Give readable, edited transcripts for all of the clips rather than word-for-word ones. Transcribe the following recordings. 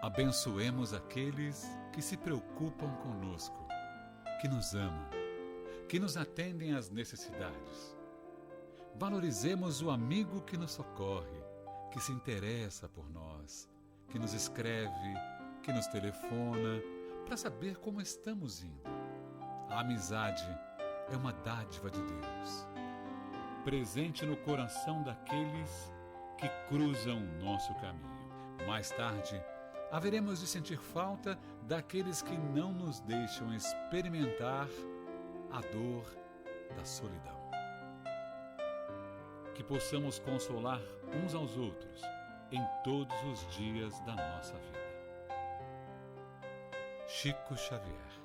Abençoemos aqueles que se preocupam conosco, que nos amam, que nos atendem às necessidades. Valorizemos o amigo que nos socorre, que se interessa por nós, que nos escreve, que nos telefona, para saber como estamos indo. A amizade é uma dádiva de Deus, presente no coração daqueles que cruzam o nosso caminho. Mais tarde, haveremos de sentir falta daqueles que não nos deixam experimentar a dor da solidão. Que possamos consolar uns aos outros em todos os dias da nossa vida. Chico Xavier.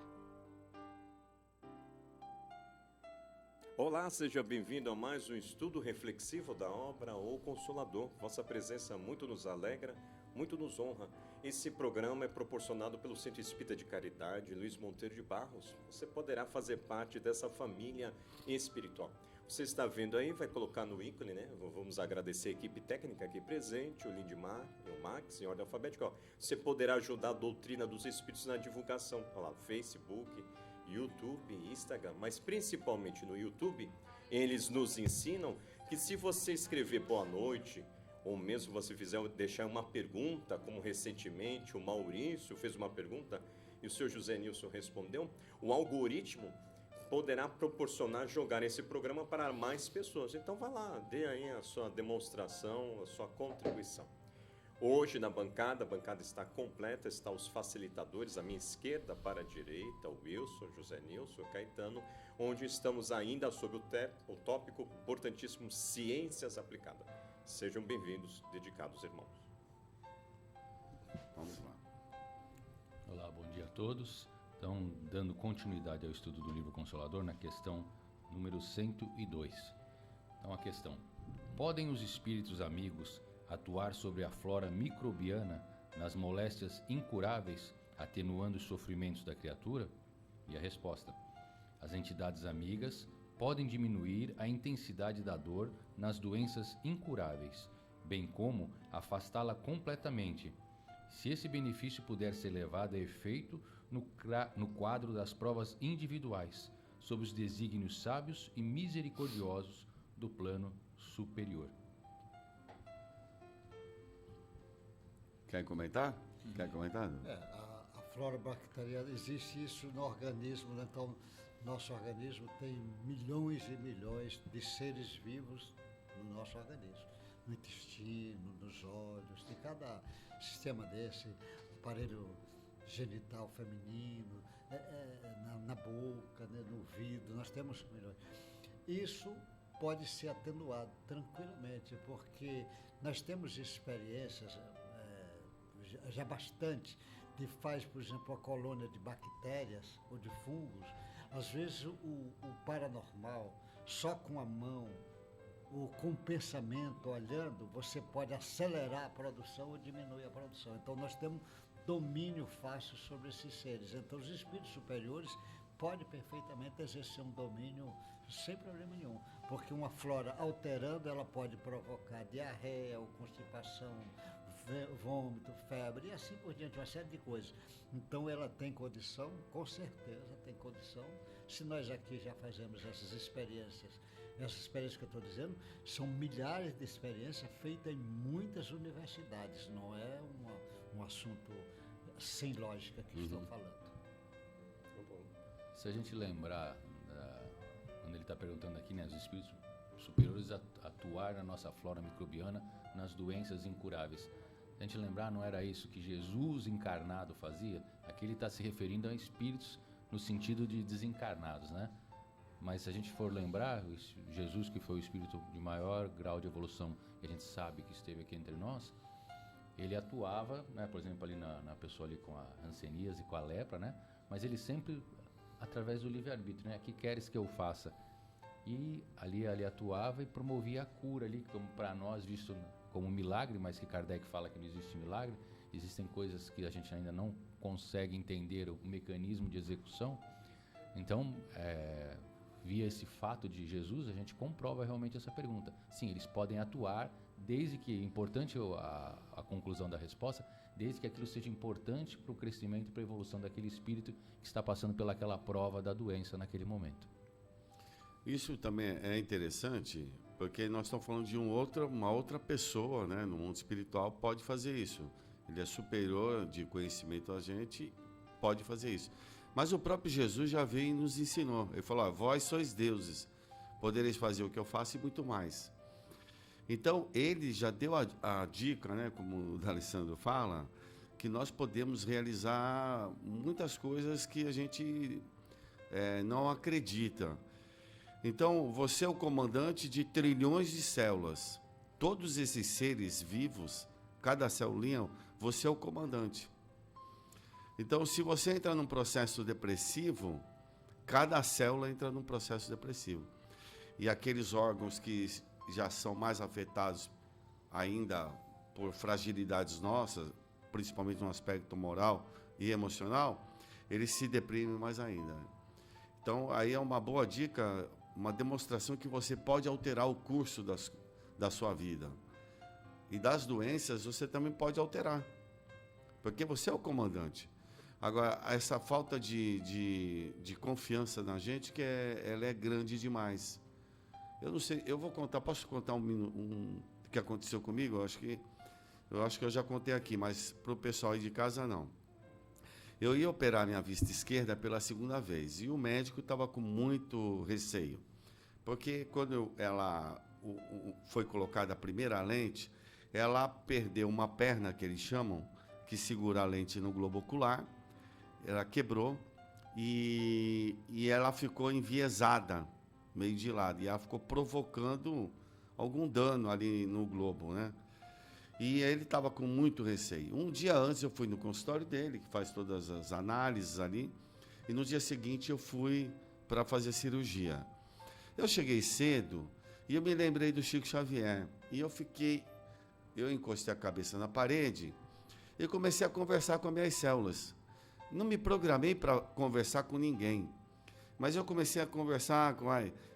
Olá, seja bem-vindo a mais um estudo reflexivo da obra O Consolador. Vossa presença muito nos alegra, muito nos honra. Esse programa é proporcionado pelo Centro Espírita de Caridade Luiz Monteiro de Barros. Você poderá fazer parte dessa família espiritual. Você está vendo aí, vai colocar no ícone, né? Vamos agradecer a equipe técnica aqui presente, o Lindmar e o Max, em ordem alfabética. Ó, você poderá ajudar a doutrina dos Espíritos na divulgação. Olha lá, Facebook, YouTube, Instagram, mas principalmente no YouTube, eles nos ensinam que se você escrever boa noite, ou mesmo você deixar uma pergunta, como recentemente o Maurício fez uma pergunta e o seu José Nilson respondeu, o algoritmo poderá proporcionar jogar esse programa para mais pessoas. Então vai lá, dê aí a sua demonstração, a sua contribuição. Hoje na bancada, a bancada está completa, estão os facilitadores, à minha esquerda para a direita, o Wilson, José Nilson, Caetano, onde estamos ainda sobre o tópico importantíssimo Ciências Aplicadas. Sejam bem-vindos, dedicados irmãos. Vamos lá. Olá, bom dia a todos. Então, dando continuidade ao estudo do livro Consolador, na questão número 102. Então, a questão: podem os espíritos amigos atuar sobre a flora microbiana nas moléstias incuráveis, atenuando os sofrimentos da criatura? E a resposta: as entidades amigas podem diminuir a intensidade da dor nas doenças incuráveis, bem como afastá-la completamente, se esse benefício puder ser levado a efeito no quadro das provas individuais, sob os desígnios sábios e misericordiosos do plano superior. Quer comentar? Quer comentar? A flora bacteriana, existe isso no organismo, né? Então nosso organismo tem milhões e milhões de seres vivos no nosso organismo, no intestino, nos olhos, tem cada sistema desse, aparelho genital feminino, na boca, né? No ouvido, nós temos milhões. Isso pode ser atenuado tranquilamente, porque nós temos experiências já bastante, de faz, por exemplo, a colônia de bactérias ou de fungos. Às vezes o paranormal, só com a mão ou com o pensamento, olhando, você pode acelerar a produção ou diminuir a produção. Então nós temos domínio fácil sobre esses seres. Então os espíritos superiores podem perfeitamente exercer um domínio sem problema nenhum, porque uma flora alterando, ela pode provocar diarreia ou constipação, vômito, febre e assim por diante, uma série de coisas. Então ela tem condição, com certeza tem condição, se nós aqui já fazemos essas experiências que eu estou dizendo, são milhares de experiências feitas em muitas universidades, não é um assunto sem lógica que estou falando. Se a gente lembrar, quando ele está perguntando aqui, né, os espíritos superiores atuar na nossa flora microbiana nas doenças incuráveis. Se a gente lembrar, não era isso que Jesus encarnado fazia? Aqui ele está se referindo a espíritos no sentido de desencarnados, né? Mas se a gente for lembrar, Jesus, que foi o espírito de maior grau de evolução, que a gente sabe que esteve aqui entre nós, ele atuava, né, por exemplo, ali na pessoa ali com a hanseníase e com a lepra, né? Mas ele sempre através do livre-arbítrio, né? Que queres que eu faça? E ali atuava e promovia a cura ali, como para nós visto como um milagre, mas que Kardec fala que não existe milagre, existem coisas que a gente ainda não consegue entender o mecanismo de execução. Então, via esse fato de Jesus, a gente comprova realmente essa pergunta. Sim, eles podem atuar, desde que, importante a conclusão da resposta, desde que aquilo seja importante para o crescimento e para a evolução daquele espírito que está passando pelaquela prova da doença naquele momento. Isso também é interessante, porque nós estamos falando de uma outra pessoa, né, no mundo espiritual pode fazer isso. Ele é superior de conhecimento a gente, pode fazer isso. Mas o próprio Jesus já veio e nos ensinou. Ele falou, vós sois deuses, podereis fazer o que eu faço e muito mais. Então, ele já deu a dica, né, como o D'Alessandro fala, que nós podemos realizar muitas coisas que a gente não acredita. Então, você é o comandante de trilhões de células. Todos esses seres vivos, cada celulinha, você é o comandante. Então, se você entra num processo depressivo, cada célula entra num processo depressivo. E aqueles órgãos que já são mais afetados ainda por fragilidades nossas, principalmente no aspecto moral e emocional, eles se deprimem mais ainda. Então, aí é uma boa dica, uma demonstração que você pode alterar o curso da sua vida. E das doenças você também pode alterar, porque você é o comandante. Agora, essa falta de confiança na gente, ela é grande demais. Eu não sei, eu vou contar, posso contar o que aconteceu comigo? Eu acho que eu já contei aqui, mas para o pessoal aí de casa não. Eu ia operar minha vista esquerda pela segunda vez e o médico estava com muito receio, porque quando ela foi colocada a primeira lente, ela perdeu uma perna, que eles chamam, que segura a lente no globo ocular, ela quebrou e ela ficou enviesada, meio de lado, e ela ficou provocando algum dano ali no globo, né? E ele estava com muito receio. Um dia antes eu fui no consultório dele, que faz todas as análises ali, e no dia seguinte eu fui para fazer cirurgia. Eu cheguei cedo e eu me lembrei do Chico Xavier, e eu encostei a cabeça na parede e comecei a conversar com as minhas células. Não me programei para conversar com ninguém, mas eu comecei a conversar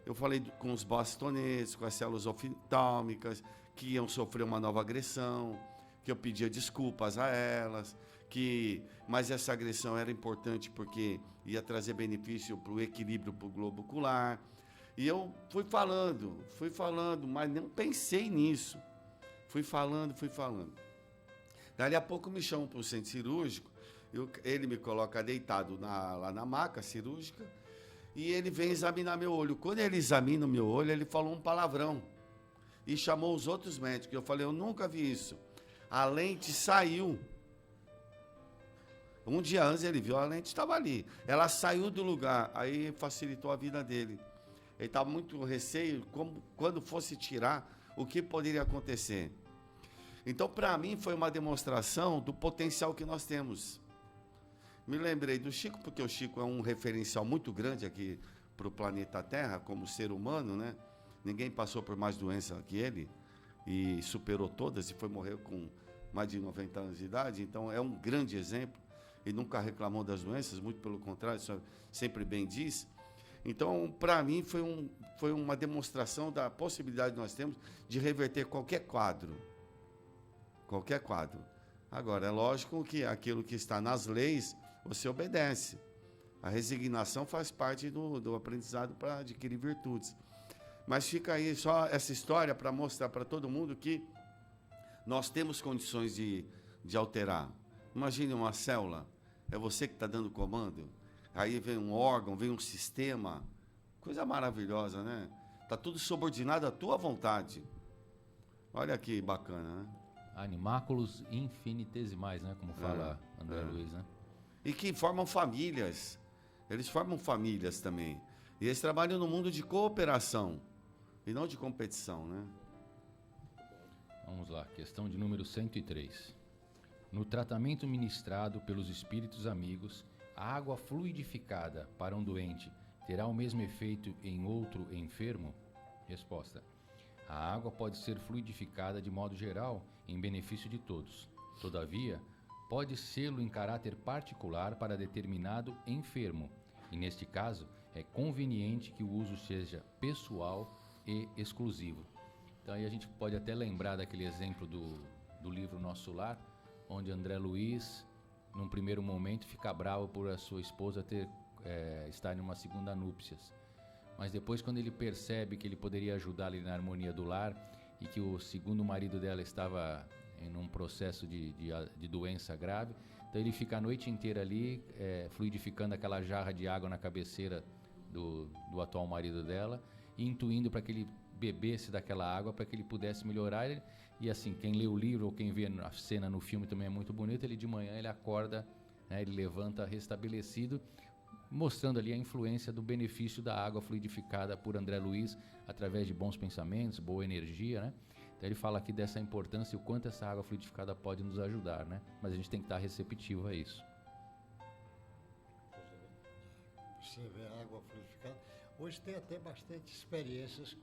eu falei com os bastonetes, com as células oftálmicas, que iam sofrer uma nova agressão, que eu pedia desculpas a elas, mas essa agressão era importante porque ia trazer benefício para o equilíbrio para o globo ocular. E eu fui falando, mas não pensei nisso. Fui falando. Dali a pouco me chamam para o centro cirúrgico, ele me coloca deitado lá na maca cirúrgica, e ele vem examinar meu olho. Quando ele examina o meu olho, ele falou um palavrão e chamou os outros médicos. Eu falei, eu nunca vi isso. A lente saiu. Um dia antes ele viu, a lente estava ali. Ela saiu do lugar, aí facilitou a vida dele. Ele estava muito receio, quando fosse tirar, o que poderia acontecer. Então, para mim, foi uma demonstração do potencial que nós temos. Me lembrei do Chico, porque o Chico é um referencial muito grande aqui para o planeta Terra, como ser humano, né? Ninguém passou por mais doença que ele e superou todas e foi morrer com mais de 90 anos de idade. Então, é um grande exemplo. Ele nunca reclamou das doenças, muito pelo contrário, sempre bem diz. Então, para mim, foi uma demonstração da possibilidade que nós temos de reverter qualquer quadro. Qualquer quadro. Agora, é lógico que aquilo que está nas leis, você obedece. A resignação faz parte do aprendizado para adquirir virtudes. Mas fica aí só essa história para mostrar para todo mundo que nós temos condições de alterar. Imagine uma célula, é você que está dando comando, aí vem um órgão, vem um sistema, coisa maravilhosa, né? Está tudo subordinado à tua vontade. Olha que bacana, né? Animáculos infinitesimais, né? Como fala André Luiz, né? E que formam famílias. Eles formam famílias também. E eles trabalham no mundo de cooperação e não de competição, né? Vamos lá, questão de número 103. No tratamento ministrado pelos espíritos amigos, a água fluidificada para um doente terá o mesmo efeito em outro enfermo? Resposta. A água pode ser fluidificada de modo geral em benefício de todos. Todavia, pode sê-lo em caráter particular para determinado enfermo, e neste caso é conveniente que o uso seja pessoal e exclusivo. Então aí a gente pode até lembrar daquele exemplo do livro Nosso Lar, onde André Luiz, num primeiro momento, fica bravo por a sua esposa estar em uma segunda núpcias. Mas depois, quando ele percebe que ele poderia ajudá-la na harmonia do lar e que o segundo marido dela estava em um processo de doença grave, então ele fica a noite inteira ali fluidificando aquela jarra de água na cabeceira do atual marido dela, e intuindo para que ele bebesse daquela água para que ele pudesse melhorar. E assim, quem lê o livro ou quem vê a cena no filme também é muito bonito. Ele de manhã ele acorda, né, ele levanta restabelecido, mostrando ali a influência do benefício da água fluidificada por André Luiz através de bons pensamentos, boa energia, né? Então ele fala aqui dessa importância e o quanto essa água fluidificada pode nos ajudar, né? Mas a gente tem que estar receptivo a isso. Você vê a água fluidificada. Hoje tem até bastante experiências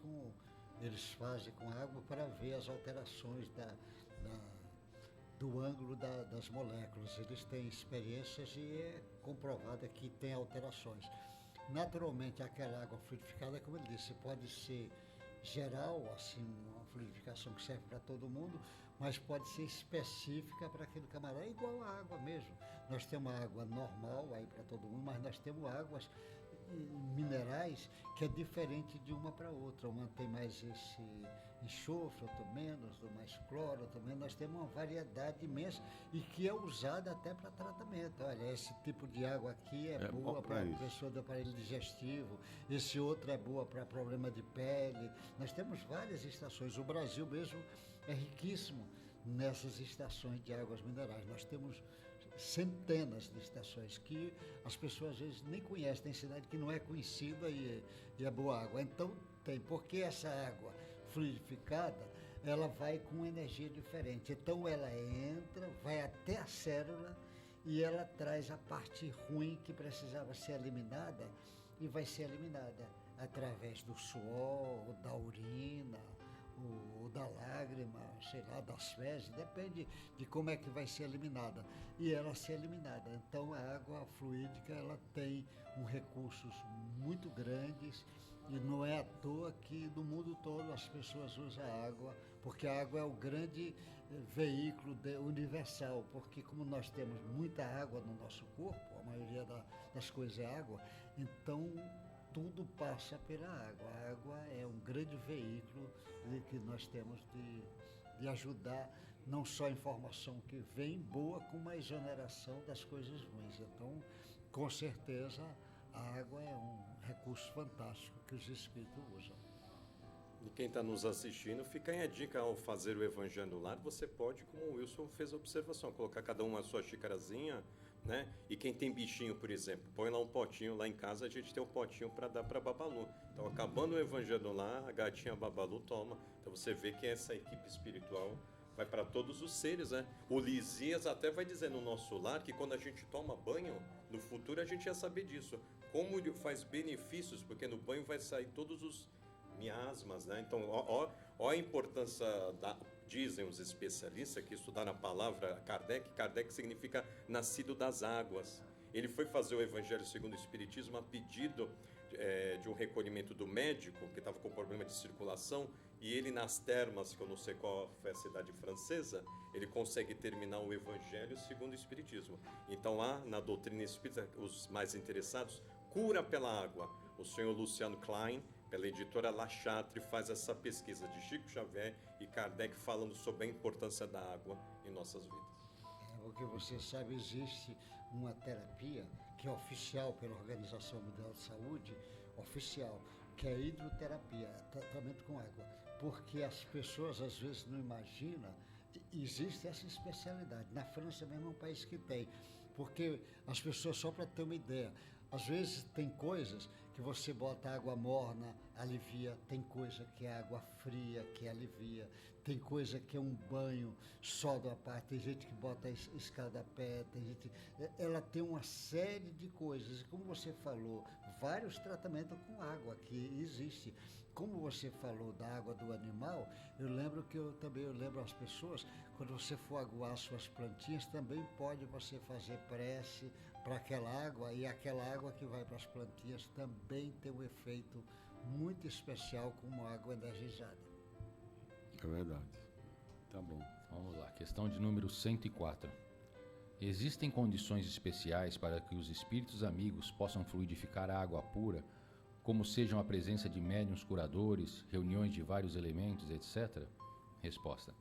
eles fazem com água para ver as alterações do ângulo das moléculas. Eles têm experiências e é comprovado que tem alterações. Naturalmente, aquela água fluidificada, como ele disse, pode ser geral, assim, uma fluidificação que serve para todo mundo, mas pode ser específica para aquele camarada. É igual a água mesmo. Nós temos água normal aí para todo mundo, mas nós temos águas minerais que é diferente de uma para outra. Uma tem mais esse enxofre, outra menos, ou mais cloro, outra menos. Nós temos uma variedade imensa e que é usada até para tratamento. Olha, esse tipo de água aqui é boa para a pessoa do aparelho digestivo, esse outro é boa para problema de pele. Nós temos várias estações. O Brasil mesmo é riquíssimo nessas estações de águas minerais. Nós temos centenas de estações que as pessoas às vezes nem conhecem. Tem cidade que não é conhecida e é boa água. Então tem, porque essa água fluidificada, ela vai com energia diferente. Então ela entra, vai até a célula e ela traz a parte ruim que precisava ser eliminada e vai ser eliminada através do suor, da urina, ou da lágrima, sei lá, das fezes, depende de como é que vai ser eliminada. E ela ser eliminada. Então a água fluídica, ela tem recursos muito grandes e não é à toa que no mundo todo as pessoas usam a água, porque a água é o grande veículo universal, porque como nós temos muita água no nosso corpo, a maioria das coisas é água, então tudo passa pela água. A água é um grande veículo que nós temos de ajudar, não só a informação que vem boa, como a exoneração das coisas ruins. Então, com certeza, a água é um recurso fantástico que os espíritos usam. E quem está nos assistindo, fica aí a dica: ao fazer o Evangelho no Lar, você pode, como o Wilson fez a observação, colocar cada um a sua xicarazinha, né? E quem tem bichinho, por exemplo, põe lá um potinho. Lá em casa a gente tem um potinho para dar para Babalu. Então, acabando o Evangelho lá, a gatinha Babalu toma. Então você vê que essa equipe espiritual vai para todos os seres, né? O Lisias até vai dizer no Nosso Lar que quando a gente toma banho, no futuro a gente ia saber disso, como ele faz benefícios, porque no banho vai sair todos os miasmas, né? Então, ó a importância dizem os especialistas que estudaram a palavra Kardec significa nascido das águas. Ele foi fazer o Evangelho segundo o Espiritismo a pedido de um recolhimento do médico, que estava com problema de circulação, e ele nas termas, que eu não sei qual foi a cidade francesa, ele consegue terminar o Evangelho segundo o Espiritismo. Então lá na doutrina espírita, os mais interessados, cura pela água. O senhor Luciano Klein, pela editora La Chatre, faz essa pesquisa de Chico Xavier e Kardec falando sobre a importância da água em nossas vidas. Porque você sabe, existe uma terapia que é oficial pela Organização Mundial de Saúde, oficial, que é a hidroterapia, tratamento com água. Porque as pessoas às vezes não imaginam, existe essa especialidade. Na França mesmo é um país que tem, porque as pessoas, só para ter uma ideia, às vezes tem coisas que você bota água morna, alivia, tem coisa que é água fria, que alivia, tem coisa que é um banho só da parte, tem gente que bota escaldapé, tem gente... Ela tem uma série de coisas, e como você falou, vários tratamentos com água que existe. Como você falou da água do animal, eu lembro às pessoas, quando você for aguar suas plantinhas, também pode você fazer prece para aquela água, e aquela água que vai para as plantinhas também tem um efeito muito especial como água energizada. É verdade. Tá bom. Vamos lá, questão de número 104. Existem condições especiais para que os espíritos amigos possam fluidificar a água pura, como sejam a presença de médiuns curadores, reuniões de vários elementos, etc? Resposta.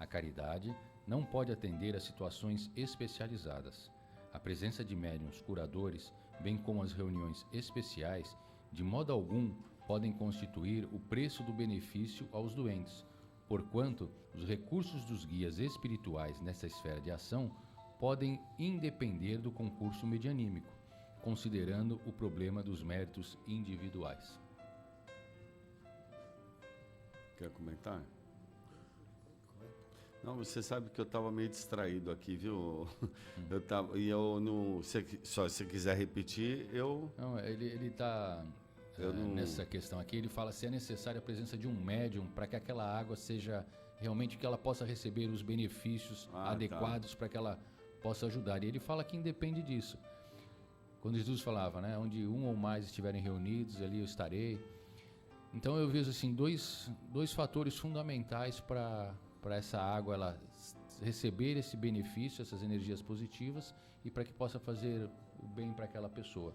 A caridade não pode atender a situações especializadas. A presença de médiuns curadores, bem como as reuniões especiais, de modo algum podem constituir o preço do benefício aos doentes, porquanto os recursos dos guias espirituais nessa esfera de ação podem independer do concurso medianímico, considerando o problema dos méritos individuais. Quer comentar? Não, você sabe que eu estava meio distraído aqui, viu? Eu tava, e eu não... Se você quiser repetir, eu... Não, ele está... Nessa questão aqui, ele fala se é necessária a presença de um médium para que aquela água seja realmente que ela possa receber os benefícios adequados para que ela possa ajudar. E ele fala que independe disso. Quando Jesus falava, né, onde um ou mais estiverem reunidos, ali eu estarei. Então eu vejo assim dois fatores fundamentais para essa água ela receber esse benefício, essas energias positivas e para que possa fazer o bem para aquela pessoa.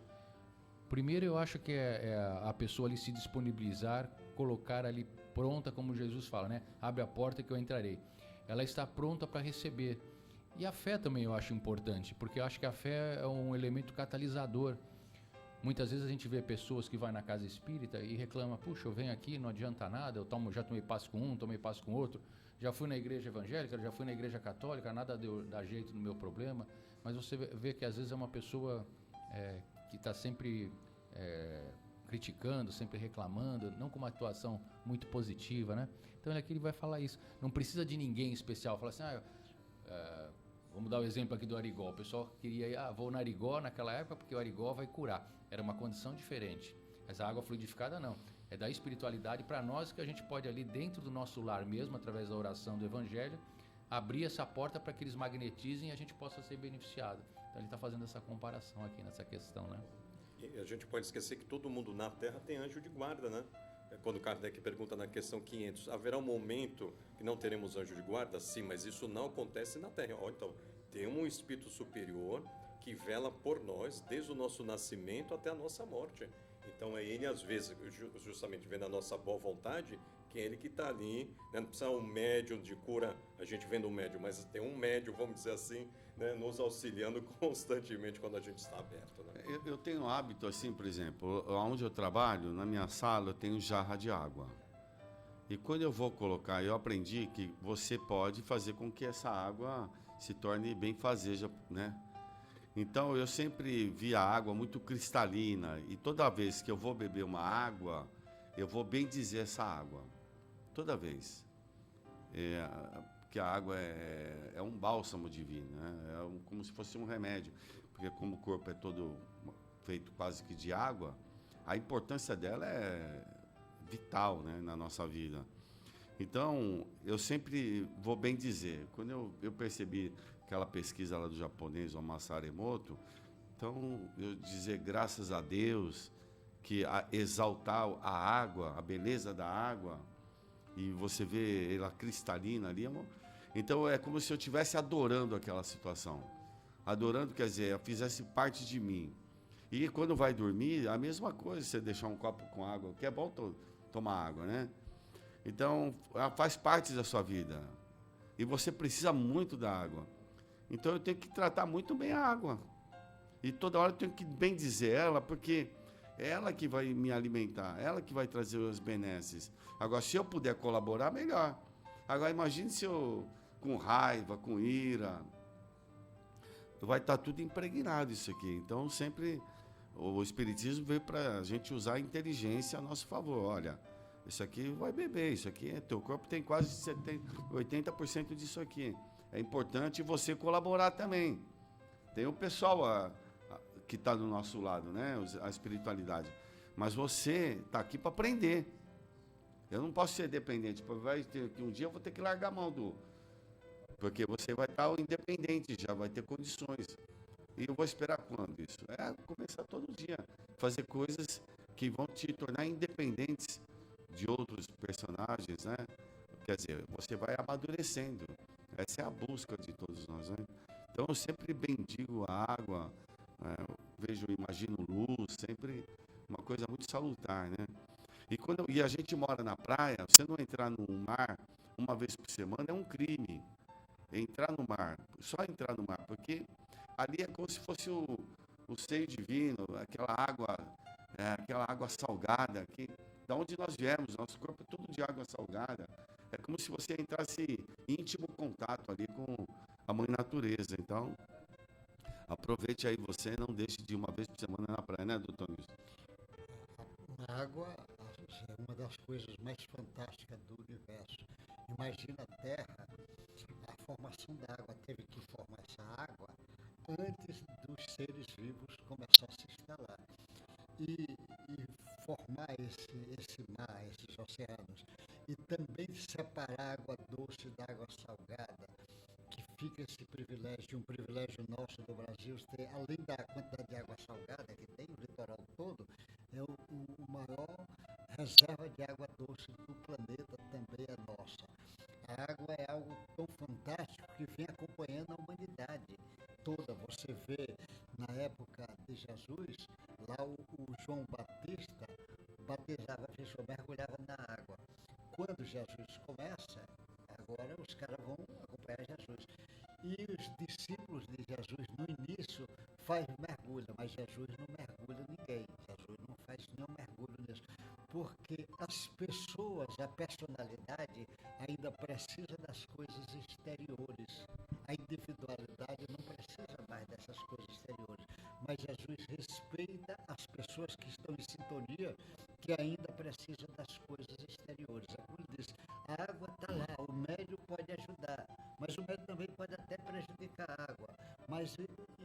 Primeiro, eu acho que é a pessoa ali se disponibilizar, colocar ali pronta, como Jesus fala, né? Abre a porta que eu entrarei. Ela está pronta para receber. E a fé também eu acho importante, porque eu acho que a fé é um elemento catalisador. Muitas vezes a gente vê pessoas que vão na casa espírita e reclamam, puxa, eu venho aqui, não adianta nada, já tomei passe com um, tomei passe com outro, já fui na igreja evangélica, já fui na igreja católica, nada dá jeito no meu problema. Mas você vê que às vezes é uma pessoa... que está sempre criticando, sempre reclamando, não com uma atuação muito positiva, né? Então ele vai falar isso. Não precisa de ninguém especial. Fala assim, vamos dar o exemplo aqui do Arigó. O pessoal queria ir, vou no Arigó naquela época porque o Arigó vai curar. Era uma condição diferente. Essa água fluidificada não. É da espiritualidade para nós que a gente pode ali dentro do nosso lar mesmo, através da oração do Evangelho, abrir essa porta para que eles magnetizem e a gente possa ser beneficiado. Então ele está fazendo essa comparação aqui nessa questão, né? E a gente pode esquecer que todo mundo na Terra tem anjo de guarda, né? Quando Kardec pergunta na questão 500, haverá um momento que não teremos anjo de guarda? Sim, mas isso não acontece na Terra. Então, tem um espírito superior que vela por nós desde o nosso nascimento até a nossa morte. Então, é ele, às vezes, justamente vendo a nossa boa vontade, que é ele que está ali, né? Não precisa um médium de cura, a gente vendo um médium, mas tem um médium, vamos dizer assim, né? Nos auxiliando constantemente quando a gente está aberto. Né? Eu tenho hábito, assim, por exemplo, onde eu trabalho, na minha sala, eu tenho jarra de água. E quando eu vou colocar, eu aprendi que você pode fazer com que essa água se torne benfazeja, né? Então, eu sempre vi a água muito cristalina e toda vez que eu vou beber uma água, eu vou bendizer essa água. Toda vez. Porque a água é um bálsamo divino, né? Como se fosse um remédio. Porque como o corpo é todo feito quase que de água, a importância dela é vital, né, na nossa vida. Então, eu sempre vou bendizer. Quando eu percebi aquela pesquisa lá do japonês, o Masaru Emoto, então eu dizer graças a Deus, que exaltar a água, a beleza da água, e você vê ela cristalina ali, então é como se eu estivesse adorando aquela situação. Adorando, quer dizer, ela fizesse parte de mim. E quando vai dormir, a mesma coisa, você deixar um copo com água, que é bom tomar água, né? Então, ela faz parte da sua vida. E você precisa muito da água. Então, eu tenho que tratar muito bem a água. E toda hora eu tenho que bem dizer ela, porque é ela que vai me alimentar, ela que vai trazer os benesses. Agora, se eu puder colaborar, melhor. Agora, imagine se eu, com raiva, com ira, vai estar tudo impregnado isso aqui. Então, sempre o Espiritismo veio para a gente usar a inteligência a nosso favor. Olha, isso aqui vai beber, isso aqui, teu corpo tem quase 80% disso aqui. É importante você colaborar também. Tem o pessoal que está do nosso lado, né? A espiritualidade. Mas você está aqui para aprender. Eu não posso ser dependente. Vai ter que um dia eu vou ter que largar a mão porque você vai estar independente, já vai ter condições. E eu vou esperar quando isso? É começar todo dia, fazer coisas que vão te tornar independentes de outros personagens, né? Quer dizer, você vai amadurecendo. Essa é a busca de todos nós, né? Então eu sempre bendigo a água, imagino luz, sempre uma coisa muito salutar, né? E a gente mora na praia, você não entrar no mar uma vez por semana é um crime. Entrar no mar, só entrar no mar, porque ali é como se fosse o seio divino, aquela água salgada, da onde nós viemos, nosso corpo é todo de água salgada. É como se você entrasse em íntimo contato ali com a mãe natureza. Então, aproveite aí você, não deixe de ir uma vez por semana na praia, né, doutor Nilson? A água é uma das coisas mais fantásticas do universo. Imagina a Terra, a formação da água teve que formar essa água antes dos seres vivos começar a se instalar. E formar esse mar, esses oceanos, e também separar a água doce da água salgada, que fica esse privilégio, um privilégio nosso do Brasil, além da quantidade de água salgada que tem o litoral todo, é o maior reserva de água doce do planeta, também é nossa. A água é algo tão fantástico que vem acompanhando a humanidade toda. Você vê, na época de Jesus, lá o João Batista batizava a pessoa, mergulhava na água. Quando Jesus começa, agora os caras vão acompanhar Jesus. E os discípulos de Jesus, no início, mergulha, mas Jesus não mergulha ninguém. Jesus não faz nenhum mergulho nisso. Porque as pessoas, a personalidade, ainda precisa das coisas exteriores. A individualidade não precisa mais dessas coisas exteriores. Mas Jesus respeita as pessoas que estão em sintonia, que ainda precisam das coisas exteriores. É como ele disse, a água está lá, o médio pode ajudar, mas o médio também pode até prejudicar a água. Mas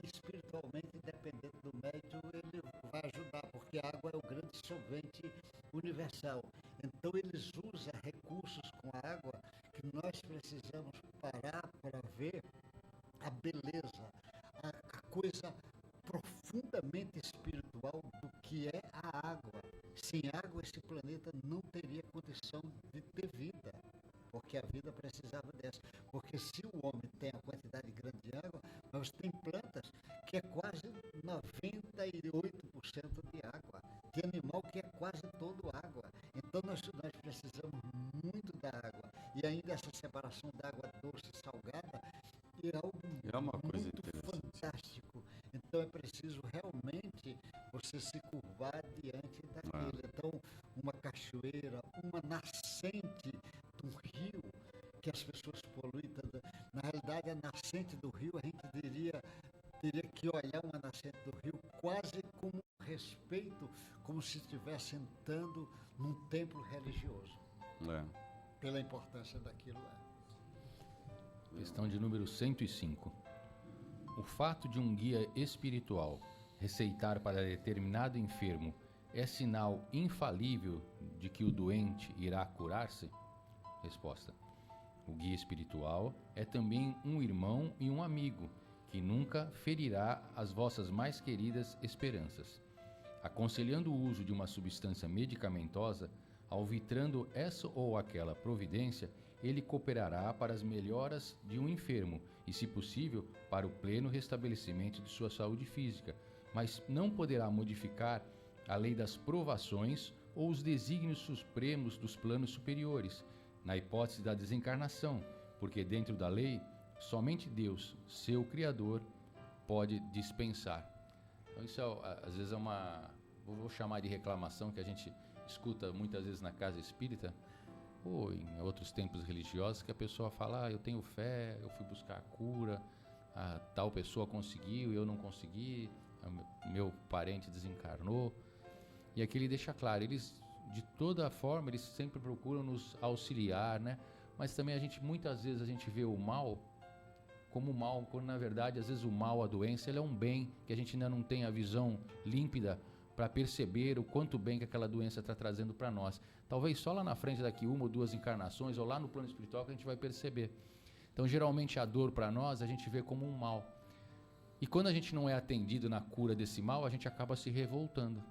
espiritualmente, dependendo do médio, ele vai ajudar, porque a água é o grande solvente universal. Então eles usam recursos com a água que nós precisamos parar para ver a beleza, a coisa profundamente espiritual do que é a água. Sem água, esse planeta não teria condição de ter vida, porque a vida precisava dessa. Porque se o homem tem a quantidade grande de água, nós tem plantas que é quase 98% de água. Tem animal que é quase todo água. Então nós precisamos muito da água. E ainda essa separação da água doce e salgada é algo muito fantástico. Então é preciso realmente você se curvar diante daquilo. Então, uma cachoeira, uma nascente de um rio que as pessoas poluem. Na realidade, a nascente do rio, a gente teria que olhar uma nascente do rio quase como respeito, como se estivesse entrando num templo religioso. Pela importância daquilo. Questão de número 105. O fato de um guia espiritual receitar para determinado enfermo é sinal infalível de que o doente irá curar-se? Resposta. O guia espiritual é também um irmão e um amigo que nunca ferirá as vossas mais queridas esperanças. Aconselhando o uso de uma substância medicamentosa, alvitrando essa ou aquela providência, ele cooperará para as melhoras de um enfermo e, se possível, para o pleno restabelecimento de sua saúde física, mas não poderá modificar a lei das provações ou os desígnios supremos dos planos superiores, na hipótese da desencarnação, porque dentro da lei, somente Deus, seu Criador, pode dispensar. Então isso às vezes é uma, vou chamar de reclamação, que a gente escuta muitas vezes na casa espírita, ou em outros templos religiosos, que a pessoa fala, eu tenho fé, eu fui buscar a cura, a tal pessoa conseguiu, eu não consegui, meu parente desencarnou. E aqui ele deixa claro, eles, de toda forma, eles sempre procuram nos auxiliar, né? Mas também muitas vezes a gente vê o mal como mal, quando na verdade, às vezes o mal, a doença, ele é um bem, que a gente ainda não tem a visão límpida para perceber o quanto bem que aquela doença está trazendo para nós. Talvez só lá na frente, daqui 1 ou 2 encarnações, ou lá no plano espiritual, que a gente vai perceber. Então, geralmente, a dor para nós, a gente vê como um mal. E quando a gente não é atendido na cura desse mal, a gente acaba se revoltando.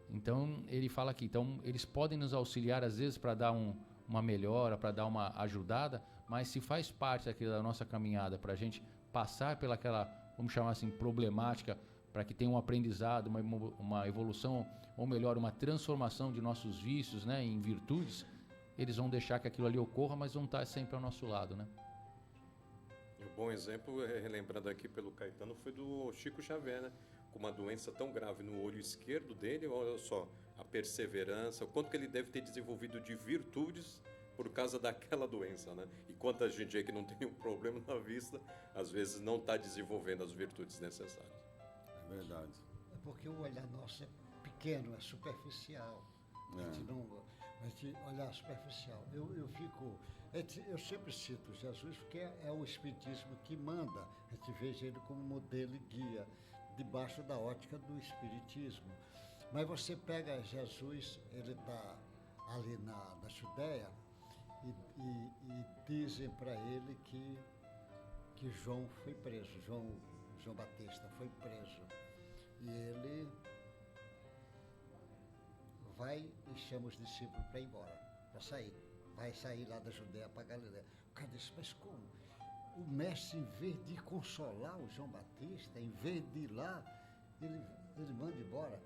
Então, ele fala aqui, então, eles podem nos auxiliar às vezes para dar uma melhora, para dar uma ajudada, mas se faz parte da nossa caminhada para a gente passar pelaquela, vamos chamar assim, problemática, para que tenha um aprendizado, uma evolução, ou melhor, uma transformação de nossos vícios, né, em virtudes, eles vão deixar que aquilo ali ocorra, mas vão estar sempre ao nosso lado, né? E um bom exemplo, relembrando aqui pelo Caetano, foi do Chico Xavier, né? Com uma doença tão grave no olho esquerdo dele, olha só, a perseverança, o quanto que ele deve ter desenvolvido de virtudes por causa daquela doença, né? E quanta gente aí que não tem um problema na vista, às vezes não está desenvolvendo as virtudes necessárias. É verdade. É porque o olhar nosso é pequeno, é superficial. A gente olhar superficial. Eu sempre cito Jesus porque é o Espiritismo que manda. A gente veja ele como modelo e guia, debaixo da ótica do Espiritismo. Mas você pega Jesus, ele está ali na Judéia, e dizem para ele que João foi preso, João Batista foi preso. E ele vai e chama os discípulos para ir embora, para sair. Vai sair lá da Judéia para Galiléia. O cara disse, mas como? O mestre, em vez de consolar o João Batista, em vez de ir lá, ele manda embora.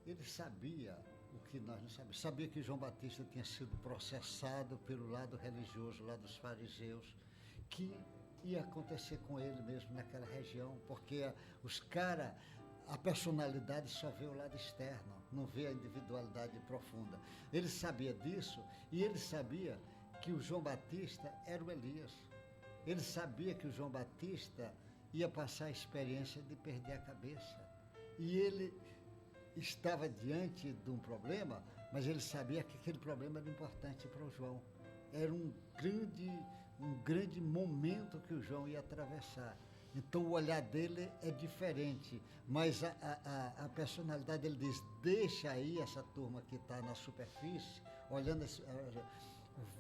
Ele sabia o que nós não sabíamos. Sabia que João Batista tinha sido processado pelo lado religioso, lá dos fariseus, que ia acontecer com ele mesmo naquela região, porque os caras, a personalidade só vê o lado externo, não vê a individualidade profunda. Ele sabia disso e ele sabia que o João Batista era o Elias. Ele sabia que o João Batista ia passar a experiência de perder a cabeça. E ele estava diante de um problema, mas ele sabia que aquele problema era importante para o João. Era um grande momento que o João ia atravessar. Então o olhar dele é diferente, mas a personalidade dele diz, deixa aí essa turma que está na superfície, olhando,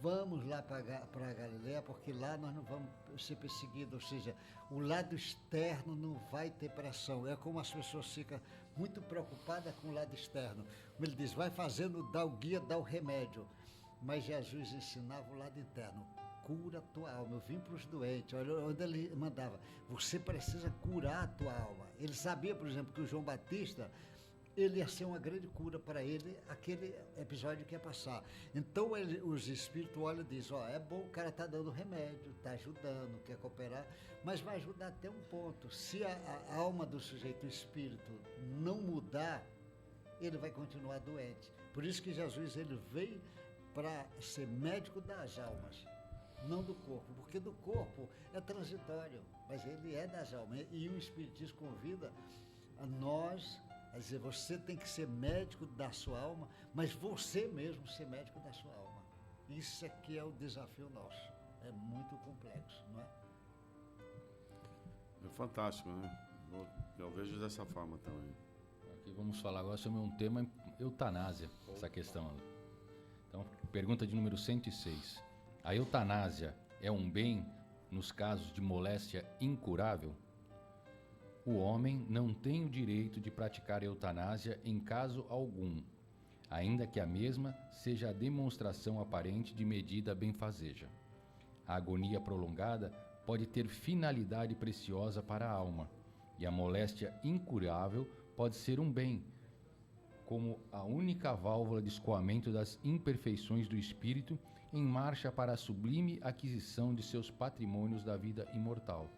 vamos lá para a Galiléia, porque lá nós não vamos ser perseguidos, ou seja, o lado externo não vai ter pressão. É como as pessoas ficam muito preocupadas com o lado externo. Como ele diz, vai fazendo, dá o guia, dá o remédio. Mas Jesus ensinava o lado interno. Cura a tua alma. Eu vim para os doentes. Olha onde ele mandava. Você precisa curar a tua alma. Ele sabia, por exemplo, que o João Batista, ele ia ser uma grande cura para ele, aquele episódio que ia passar. Então os espíritos olham e dizem, é bom, o cara está dando remédio, está ajudando, quer cooperar, mas vai ajudar até um ponto. Se a alma do sujeito, o espírito, não mudar, ele vai continuar doente. Por isso que Jesus ele veio para ser médico das almas, não do corpo, porque do corpo é transitório, mas ele é das almas. E o Espiritismo convida a nós a dizer, você tem que ser médico da sua alma, mas você mesmo ser médico da sua alma. Isso aqui é o desafio nosso. É muito complexo, não é? É fantástico, né? Eu vejo dessa forma também. Aqui vamos falar agora sobre um tema, eutanásia, essa questão. Então, pergunta de número 106. A eutanásia é um bem nos casos de moléstia incurável? O homem não tem o direito de praticar eutanásia em caso algum, ainda que a mesma seja a demonstração aparente de medida benfazeja. A agonia prolongada pode ter finalidade preciosa para a alma, e a moléstia incurável pode ser um bem, como a única válvula de escoamento das imperfeições do espírito em marcha para a sublime aquisição de seus patrimônios da vida imortal.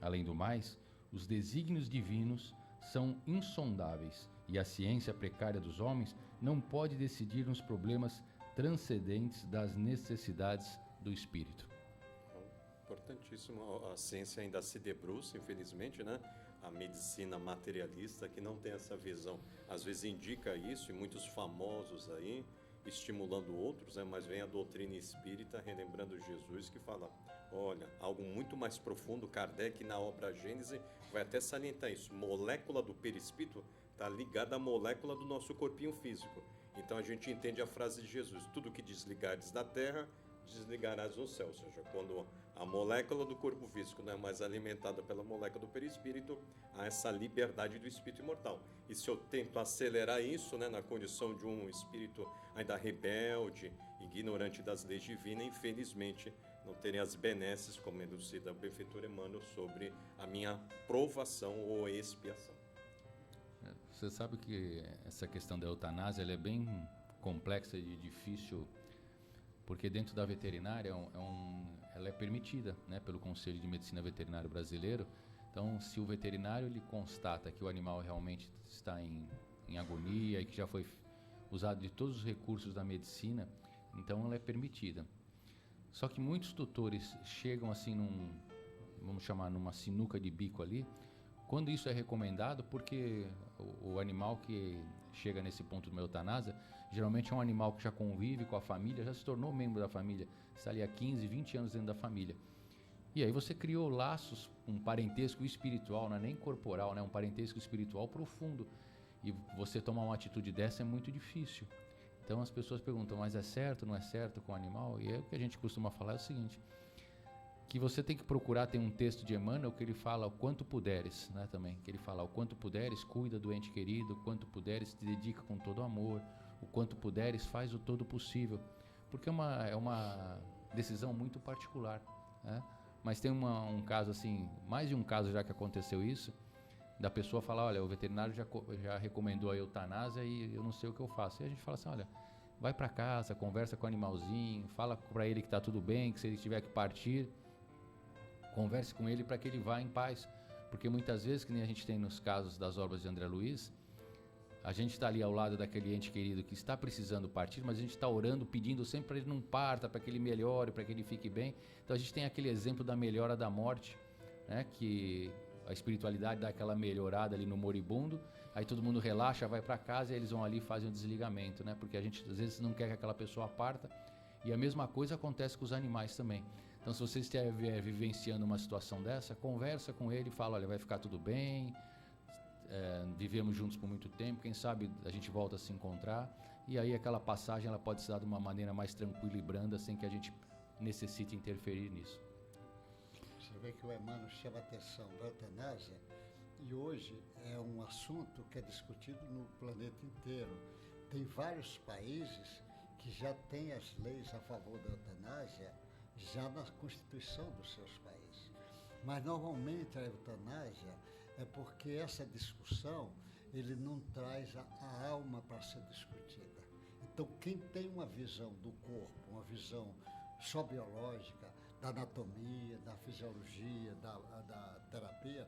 Além do mais, os desígnios divinos são insondáveis e a ciência precária dos homens não pode decidir nos problemas transcendentes das necessidades do espírito. Importantíssimo. A ciência ainda se debruça, infelizmente, né? A medicina materialista que não tem essa visão, às vezes indica isso, e muitos famosos aí, estimulando outros, né? Mas vem a doutrina espírita, relembrando Jesus, que fala, olha, algo muito mais profundo. Kardec, na obra Gênese, vai até salientar isso. Molécula do perispírito está ligada à molécula do nosso corpinho físico. Então a gente entende a frase de Jesus, tudo que desligares da terra, desligarás no céu. Ou seja, quando a molécula do corpo físico não é mais alimentada pela molécula do perispírito, há essa liberdade do espírito imortal. E se eu tento acelerar isso, né, na condição de um espírito ainda rebelde, ignorante das leis divinas, infelizmente não terei as benesses, como elucida o benfeitor Emmanuel, sobre a minha provação ou expiação. Você sabe que essa questão da eutanásia ela é bem complexa e difícil, porque dentro da veterinária ela é permitida, né, pelo Conselho de Medicina Veterinária Brasileiro. Então, se o veterinário ele constata que o animal realmente está em agonia e que já foi usado de todos os recursos da medicina, então ela é permitida. Só que muitos tutores chegam assim vamos chamar numa sinuca de bico ali, quando isso é recomendado, porque o animal que chega nesse ponto de uma eutanásia, geralmente é um animal que já convive com a família, já se tornou membro da família, está ali há 15, 20 anos dentro da família. E aí você criou laços, um parentesco espiritual, não é nem corporal, né? Um parentesco espiritual profundo. E você tomar uma atitude dessa é muito difícil. Então as pessoas perguntam, mas é certo, não é certo com o animal? E aí o que a gente costuma falar é o seguinte, que você tem que procurar, tem um texto de Emmanuel que ele fala o quanto puderes, né, também, que ele fala o quanto puderes, cuida do ente querido, o quanto puderes, te dedica com todo amor, o quanto puderes, faz o todo possível, porque é uma decisão muito particular, né? Mas tem um caso assim, mais de um caso já que aconteceu isso, da pessoa falar, olha, o veterinário já recomendou a eutanásia e eu não sei o que eu faço. E a gente fala assim, olha, vai para casa, conversa com o animalzinho, fala para ele que está tudo bem, que se ele tiver que partir, converse com ele para que ele vá em paz. Porque muitas vezes, que nem a gente tem nos casos das obras de André Luiz, a gente está ali ao lado daquele ente querido que está precisando partir, mas a gente está orando, pedindo sempre para ele não parta, para que ele melhore, para que ele fique bem. Então a gente tem aquele exemplo da melhora da morte, né, que a espiritualidade dá aquela melhorada ali no moribundo, aí todo mundo relaxa, vai para casa e eles vão ali e fazem o desligamento, né? Porque a gente às vezes não quer que aquela pessoa parta, e a mesma coisa acontece com os animais também. Então se você estiver vivenciando uma situação dessa, conversa com ele e fala, olha, vai ficar tudo bem, vivemos juntos por muito tempo, quem sabe a gente volta a se encontrar, e aí aquela passagem ela pode se dar de uma maneira mais tranquila e branda, sem que a gente necessite interferir nisso. Você vê que o Emmanuel chama a atenção da eutanásia e hoje é um assunto que é discutido no planeta inteiro. Tem vários países que já têm as leis a favor da eutanásia já na Constituição dos seus países. Mas normalmente a eutanásia é porque essa discussão ele não traz a alma para ser discutida. Então quem tem uma visão do corpo, uma visão só biológica, da anatomia, da fisiologia, da terapia,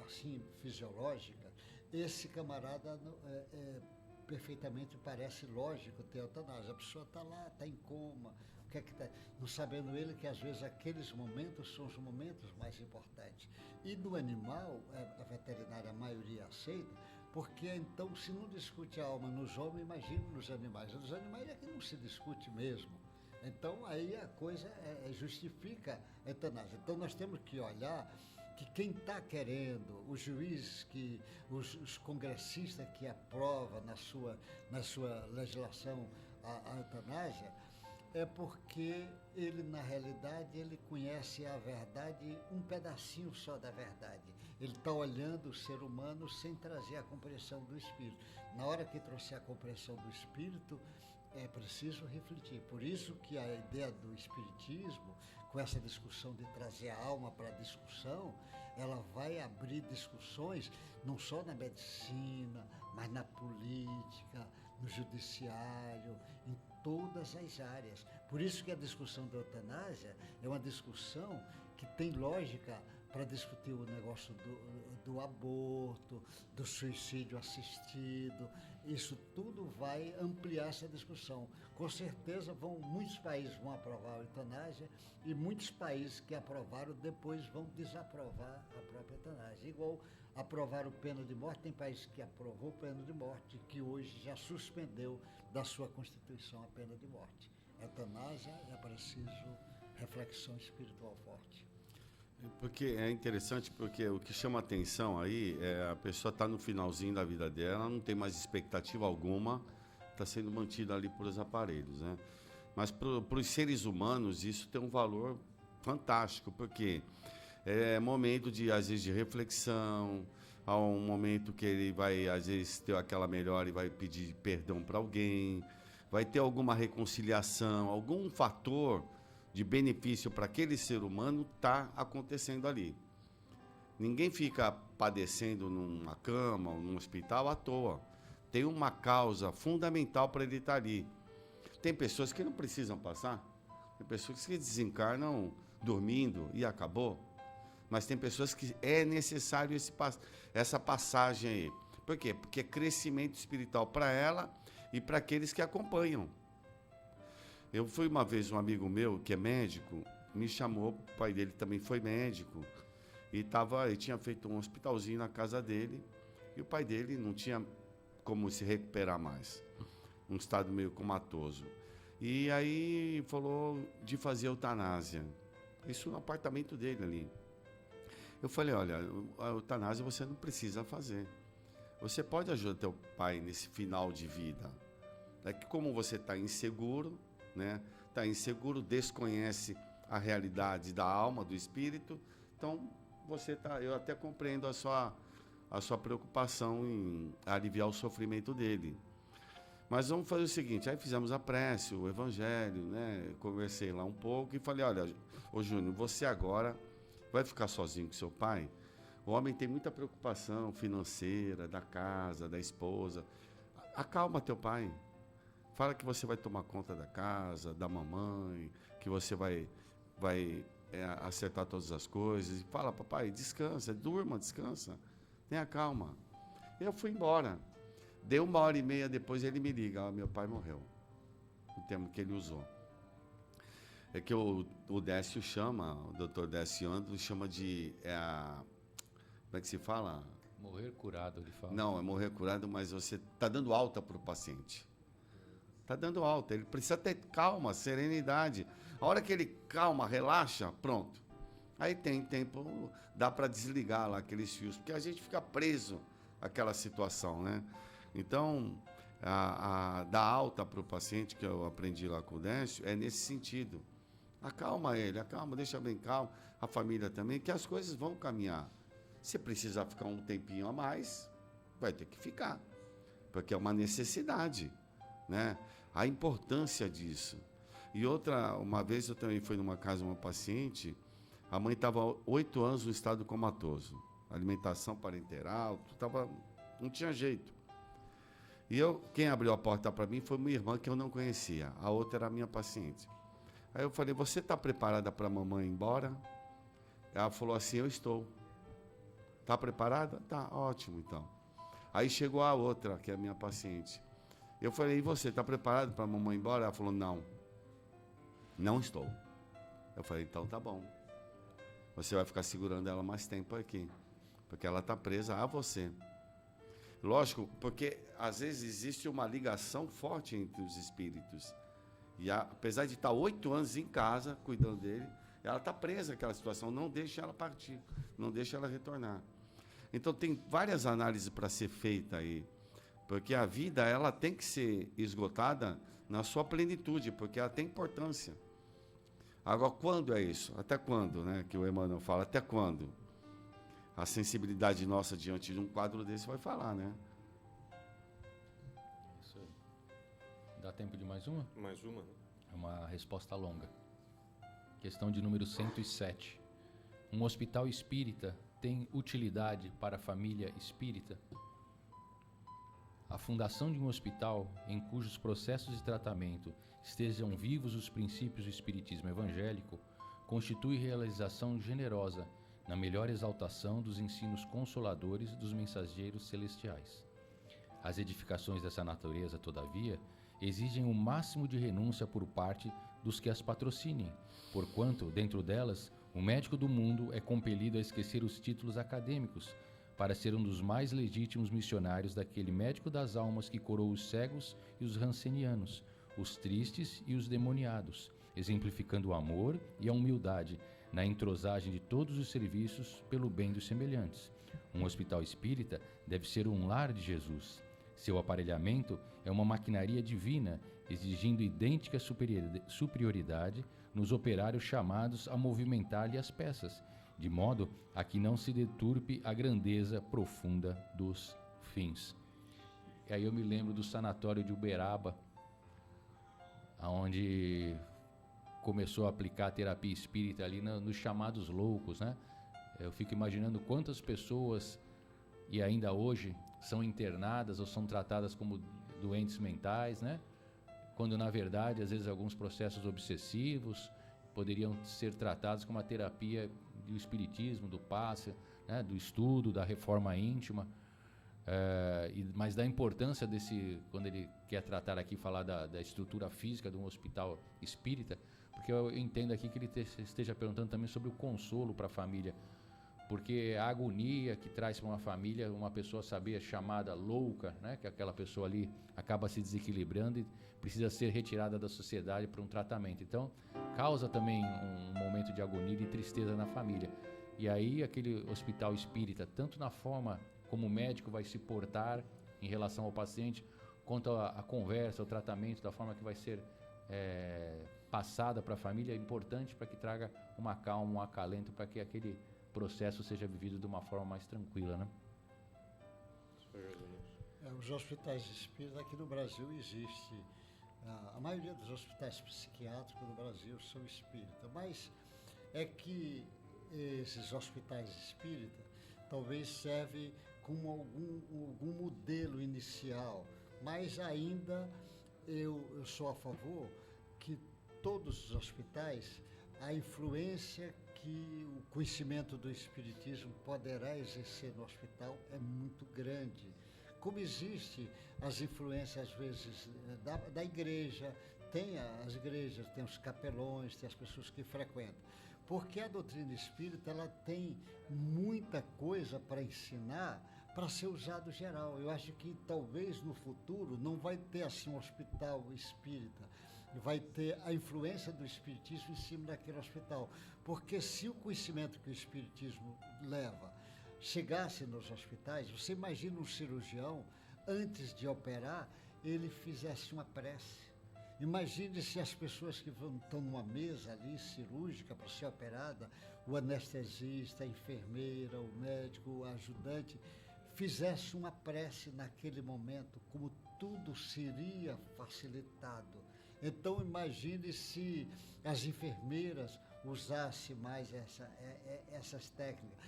assim, fisiológica, esse camarada perfeitamente parece lógico ter eutanásia. A pessoa está lá, está em coma, o que é que tá, não sabendo ele que às vezes aqueles momentos são os momentos mais importantes. E no animal, a veterinária, a maioria aceita, porque então se não discute a alma nos homens, imagina nos animais. Nos animais é que não se discute mesmo. Então, aí a coisa justifica a eutanásia. Então, nós temos que olhar que quem está querendo, os juízes, os congressistas que aprovam na sua legislação a eutanásia, é porque ele, na realidade, ele conhece a verdade, um pedacinho só da verdade. Ele está olhando o ser humano sem trazer a compreensão do espírito. Na hora que trouxer a compreensão do espírito, é preciso refletir. Por isso que a ideia do espiritismo, com essa discussão de trazer a alma para a discussão, ela vai abrir discussões não só na medicina, mas na política, no judiciário, em todas as áreas. Por isso que a discussão da eutanásia é uma discussão que tem lógica para discutir o negócio do aborto, do suicídio assistido. Isso tudo vai ampliar essa discussão. Com certeza muitos países vão aprovar a eutanásia e muitos países que aprovaram depois vão desaprovar a própria eutanásia. Igual aprovaram pena de morte, tem país que aprovou pena de morte, que hoje já suspendeu da sua Constituição a pena de morte. A eutanásia é preciso reflexão espiritual forte. Porque é interessante, porque o que chama atenção aí é a pessoa está no finalzinho da vida dela, não tem mais expectativa alguma, está sendo mantida ali por os aparelhos, né? Mas para os seres humanos isso tem um valor fantástico, porque é momento de, às vezes, de reflexão, há um momento que ele vai, às vezes, ter aquela melhora e vai pedir perdão para alguém, vai ter alguma reconciliação, algum fator de benefício para aquele ser humano está acontecendo ali. Ninguém fica padecendo numa cama ou num hospital à toa. Tem uma causa fundamental para ele estar ali. Tem pessoas que não precisam passar, tem pessoas que desencarnam dormindo e acabou. Mas tem pessoas que é necessário essa passagem aí. Por quê? Porque é crescimento espiritual para ela e para aqueles que acompanham. Eu fui uma vez, um amigo meu, que é médico, me chamou, o pai dele também foi médico, e ele tinha feito um hospitalzinho na casa dele, e o pai dele não tinha como se recuperar mais, um estado meio comatoso. E aí falou de fazer eutanásia, isso no apartamento dele ali. Eu falei, olha, a eutanásia você não precisa fazer. Você pode ajudar teu pai nesse final de vida. É que como você está inseguro, né? Está inseguro, desconhece a realidade da alma, do espírito, então eu até compreendo a sua preocupação em aliviar o sofrimento dele. Mas vamos fazer o seguinte, aí fizemos a prece, o evangelho, né? Conversei lá um pouco e falei, olha, ô Júnior, você agora vai ficar sozinho com seu pai? O homem tem muita preocupação financeira, da casa, da esposa. Acalma teu pai. Fala que você vai tomar conta da casa, da mamãe, que você vai acertar todas as coisas. E fala, papai, descansa, durma, descansa. Tenha calma. Eu fui embora. Deu 1h30 depois, ele me liga, meu pai morreu. O termo que ele usou. É que o Décio chama, o doutor Décio Andro chama de... como é que se fala? Morrer curado, ele fala. Não, é morrer curado, mas você está dando alta para o paciente. Está dando alta, ele precisa ter calma, serenidade. A hora que ele calma, relaxa, pronto. Aí tem tempo, dá para desligar lá aqueles fios, porque a gente fica preso àquela situação, né? Então, dar alta para o paciente, que eu aprendi lá com o Décio, é nesse sentido. Acalma ele, deixa bem calmo, a família também, que as coisas vão caminhar. Se precisar ficar um tempinho a mais, vai ter que ficar, porque é uma necessidade, né? A importância disso. E uma vez eu também fui numa casa de uma paciente, a mãe estava 8 anos no estado comatoso, alimentação parenteral, não tinha jeito. E quem abriu a porta para mim foi minha irmã, que eu não conhecia, a outra era a minha paciente. Aí eu falei, você está preparada para a mamãe ir embora? Ela falou assim, eu estou. Está preparada? Tá, ótimo então. Aí chegou a outra, que é a minha paciente. Eu falei, e você, está preparado para a mamãe ir embora? Ela falou, não. Não estou. Eu falei, então tá bom. Você vai ficar segurando ela mais tempo aqui, porque ela está presa a você. Lógico, porque às vezes existe uma ligação forte entre os espíritos. E apesar de estar 8 anos em casa, cuidando dele, ela está presa àquela situação, não deixa ela partir, não deixa ela retornar. Então tem várias análises para ser feita aí, porque a vida ela tem que ser esgotada na sua plenitude, porque ela tem importância. Agora, quando é isso? Até quando, né? Que o Emmanuel fala, até quando? A sensibilidade nossa diante de um quadro desse vai falar, né? Isso aí. Dá tempo de mais uma? Mais uma, né? É uma resposta longa. Questão de número 107. Um hospital espírita tem utilidade para a família espírita? A fundação de um hospital em cujos processos de tratamento estejam vivos os princípios do espiritismo evangélico constitui realização generosa na melhor exaltação dos ensinos consoladores dos mensageiros celestiais. As edificações dessa natureza, todavia, exigem o máximo de renúncia por parte dos que as patrocinem, porquanto, dentro delas, o médico do mundo é compelido a esquecer os títulos acadêmicos para ser um dos mais legítimos missionários daquele médico das almas que curou os cegos e os rancenianos, os tristes e os demoniados, exemplificando o amor e a humildade na entrosagem de todos os serviços pelo bem dos semelhantes. Um hospital espírita deve ser um lar de Jesus. Seu aparelhamento é uma maquinaria divina exigindo idêntica superioridade nos operários chamados a movimentar-lhe as peças, de modo a que não se deturpe a grandeza profunda dos fins. E aí eu me lembro do sanatório de Uberaba, onde começou a aplicar a terapia espírita ali nos chamados loucos, né? Eu fico imaginando quantas pessoas, e ainda hoje, são internadas ou são tratadas como doentes mentais, né? Quando, na verdade, às vezes alguns processos obsessivos poderiam ser tratados como a terapia do espiritismo, do passe, né? Do estudo, da reforma íntima. Mas da importância desse, quando ele quer tratar aqui, falar da estrutura física de um hospital espírita, porque eu entendo aqui que ele esteja perguntando também sobre o consolo para a família, porque a agonia que traz para uma família, uma pessoa saber chamada louca, né, que aquela pessoa ali acaba se desequilibrando e precisa ser retirada da sociedade para um tratamento. Então, causa também um momento de agonia e de tristeza na família. E aí aquele hospital espírita, tanto na forma como o médico vai se portar em relação ao paciente, quanto a conversa, o tratamento, da forma que vai ser passada para a família, é importante para que traga uma calma, um acalento, para que aquele processo seja vivido de uma forma mais tranquila, né? Os hospitais espíritas aqui no Brasil existem. A maioria dos hospitais psiquiátricos no Brasil são espíritas, mas é que esses hospitais espíritas talvez servem como algum modelo inicial, mas ainda eu sou a favor que todos os hospitais, a influência que o conhecimento do espiritismo poderá exercer no hospital é muito grande. Como existe as influências, às vezes, da igreja, tem as igrejas, tem os capelões, tem as pessoas que frequentam. Porque a doutrina espírita, ela tem muita coisa para ensinar, para ser usado geral. Eu acho que talvez no futuro não vai ter assim um hospital espírita, vai ter a influência do espiritismo em cima daquele hospital. Porque se o conhecimento que o espiritismo leva chegasse nos hospitais, você imagina um cirurgião, antes de operar, ele fizesse uma prece. Imagine se as pessoas que estão numa mesa ali, cirúrgica, para ser operada, o anestesista, a enfermeira, o médico, o ajudante, fizesse uma prece naquele momento, como tudo seria facilitado. Então imagine se as enfermeiras usassem mais essas técnicas,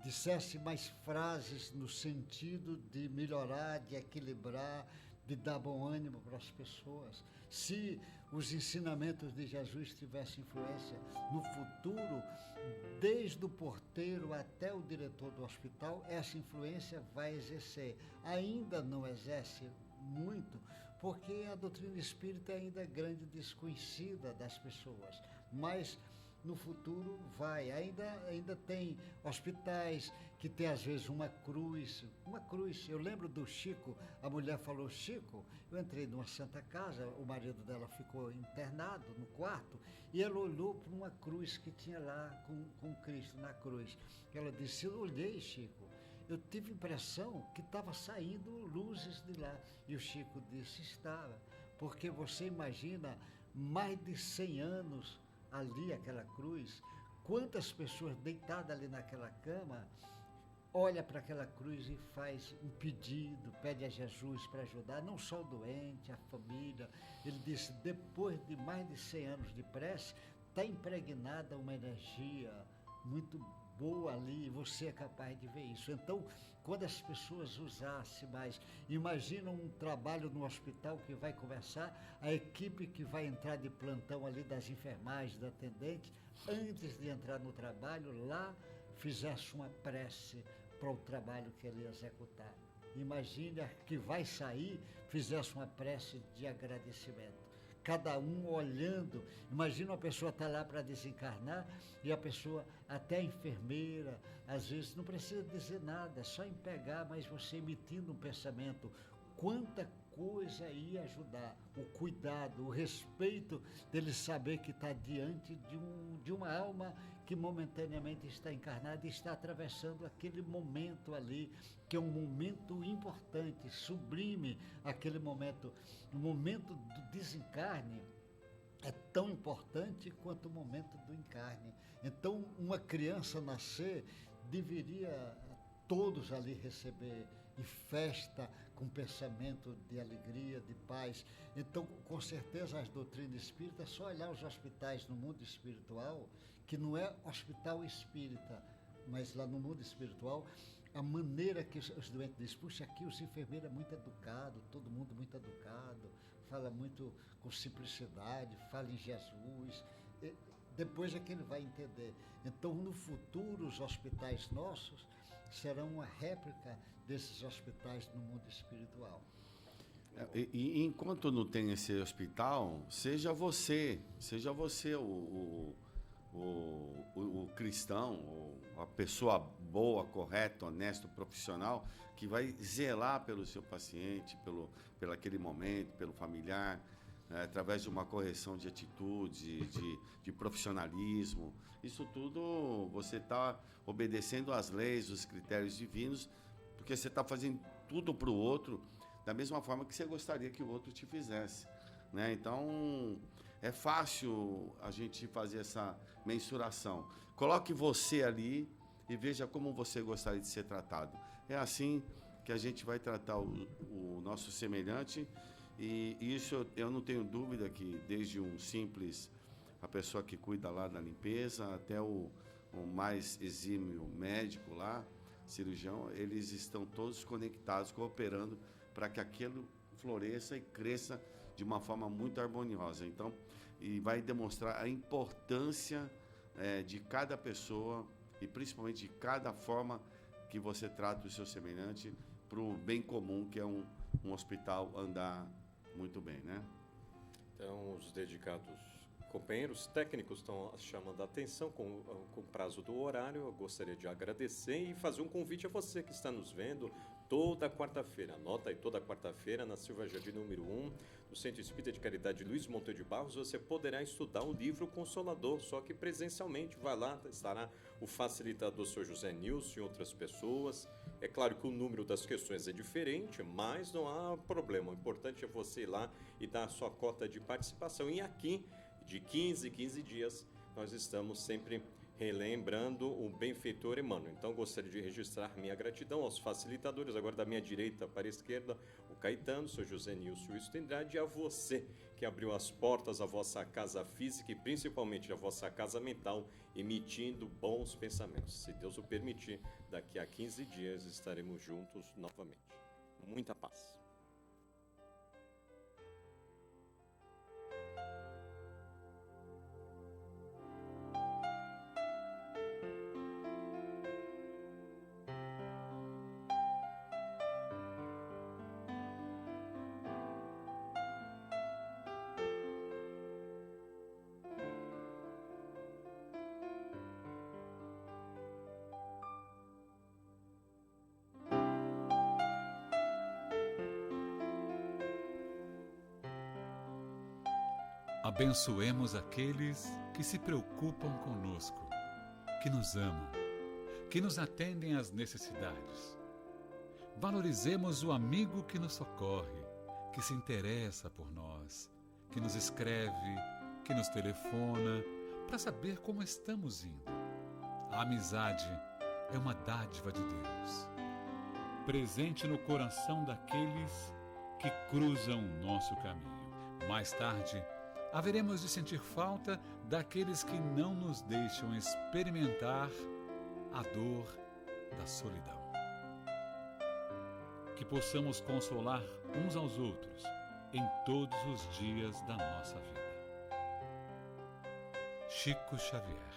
dissesse mais frases no sentido de melhorar, de equilibrar, de dar bom ânimo para as pessoas. Se os ensinamentos de Jesus tivessem influência no futuro, desde o porteiro até o diretor do hospital, essa influência vai exercer. Ainda não exerce muito, porque a doutrina espírita ainda é grande desconhecida das pessoas, mas no futuro vai. Ainda tem hospitais que tem às vezes uma cruz. Eu lembro do Chico, a mulher falou: Chico, eu entrei numa Santa Casa, o marido dela ficou internado no quarto, e ela olhou para uma cruz que tinha lá com Cristo na cruz. Ela disse: eu olhei, Chico, eu tive impressão que estava saindo luzes de lá. E o Chico disse: estava, porque você imagina, mais de 100 anos ali, aquela cruz, quantas pessoas deitadas ali naquela cama, olha para aquela cruz e faz um pedido, pede a Jesus para ajudar, não só o doente, a família. Ele disse: depois de mais de 100 anos de prece, está impregnada uma energia muito boa ali, e você é capaz de ver isso. Então, quando as pessoas usassem mais, imagina um trabalho no hospital que vai começar, a equipe que vai entrar de plantão ali, das enfermagens, da atendente, antes de entrar no trabalho, lá fizesse uma prece para o trabalho que ele ia executar. Imagine que vai sair, fizesse uma prece de agradecimento. Cada um olhando, imagina uma pessoa estar lá para desencarnar e a pessoa, até a enfermeira, às vezes não precisa dizer nada, é só em pegar, mas você emitindo um pensamento, quanta coisa ia ajudar. O cuidado, o respeito dele saber que está diante de uma alma que momentaneamente está encarnada e está atravessando aquele momento ali, que é um momento importante, sublime, aquele momento. O momento do desencarne é tão importante quanto o momento do encarne. Então, uma criança nascer, deveria todos ali receber em festa, com pensamento de alegria, de paz. Então, com certeza, as doutrinas espíritas, só olhar os hospitais no mundo espiritual, que não é hospital espírita, mas lá no mundo espiritual, a maneira que os doentes dizem, puxa, aqui os enfermeiros é muito educado, todo mundo muito educado, fala muito com simplicidade, fala em Jesus. Depois é que ele vai entender. Então, no futuro, os hospitais nossos serão uma réplica desses hospitais no mundo espiritual. E enquanto não tem esse hospital, seja você o cristão, a pessoa boa, correta, honesta, profissional, que vai zelar pelo seu paciente, pelo aquele momento, pelo familiar, através de uma correção de atitude, de profissionalismo. Isso tudo você está obedecendo às leis, os critérios divinos, porque você está fazendo tudo para o outro da mesma forma que você gostaria que o outro te fizesse, né? Então, é fácil a gente fazer essa mensuração. Coloque você ali e veja como você gostaria de ser tratado. É assim que a gente vai tratar o nosso semelhante. E isso eu não tenho dúvida que desde um simples, a pessoa que cuida lá da limpeza, até o mais exímio médico lá, cirurgião, eles estão todos conectados, cooperando para que aquilo floresça e cresça de uma forma muito harmoniosa. Então, e vai demonstrar a importância de cada pessoa e principalmente de cada forma que você trata o seu semelhante para o bem comum, que é um hospital andar muito bem, né? Então, os dedicados companheiros técnicos estão chamando a atenção com o prazo do horário. Eu gostaria de agradecer e fazer um convite a você que está nos vendo toda quarta-feira. Anota aí, toda quarta-feira, na Silva Jardim número 1, no Centro Espírita de Caridade Luiz Monteiro de Barros, você poderá estudar o livro Consolador, só que presencialmente. Vai lá, estará o facilitador Sr. José Nilson e outras pessoas. É claro que o número das questões é diferente, mas não há problema. O importante é você ir lá e dar a sua cota de participação. E aqui, de 15 em 15 dias, nós estamos sempre relembrando o benfeitor Emmanuel. Então, gostaria de registrar minha gratidão aos facilitadores, agora da minha direita para a esquerda, o Caetano, o Sr. José Nilson e o Wilson Andrade, e a você que abriu as portas à vossa casa física e principalmente à vossa casa mental, emitindo bons pensamentos. Se Deus o permitir, daqui a 15 dias estaremos juntos novamente. Muita paz. Abençoemos aqueles que se preocupam conosco, que nos amam, que nos atendem às necessidades. Valorizemos o amigo que nos socorre, que se interessa por nós, que nos escreve, que nos telefona, para saber como estamos indo. A amizade é uma dádiva de Deus, presente no coração daqueles que cruzam o nosso caminho. Mais tarde, haveremos de sentir falta daqueles que não nos deixam experimentar a dor da solidão. Que possamos consolar uns aos outros em todos os dias da nossa vida. Chico Xavier.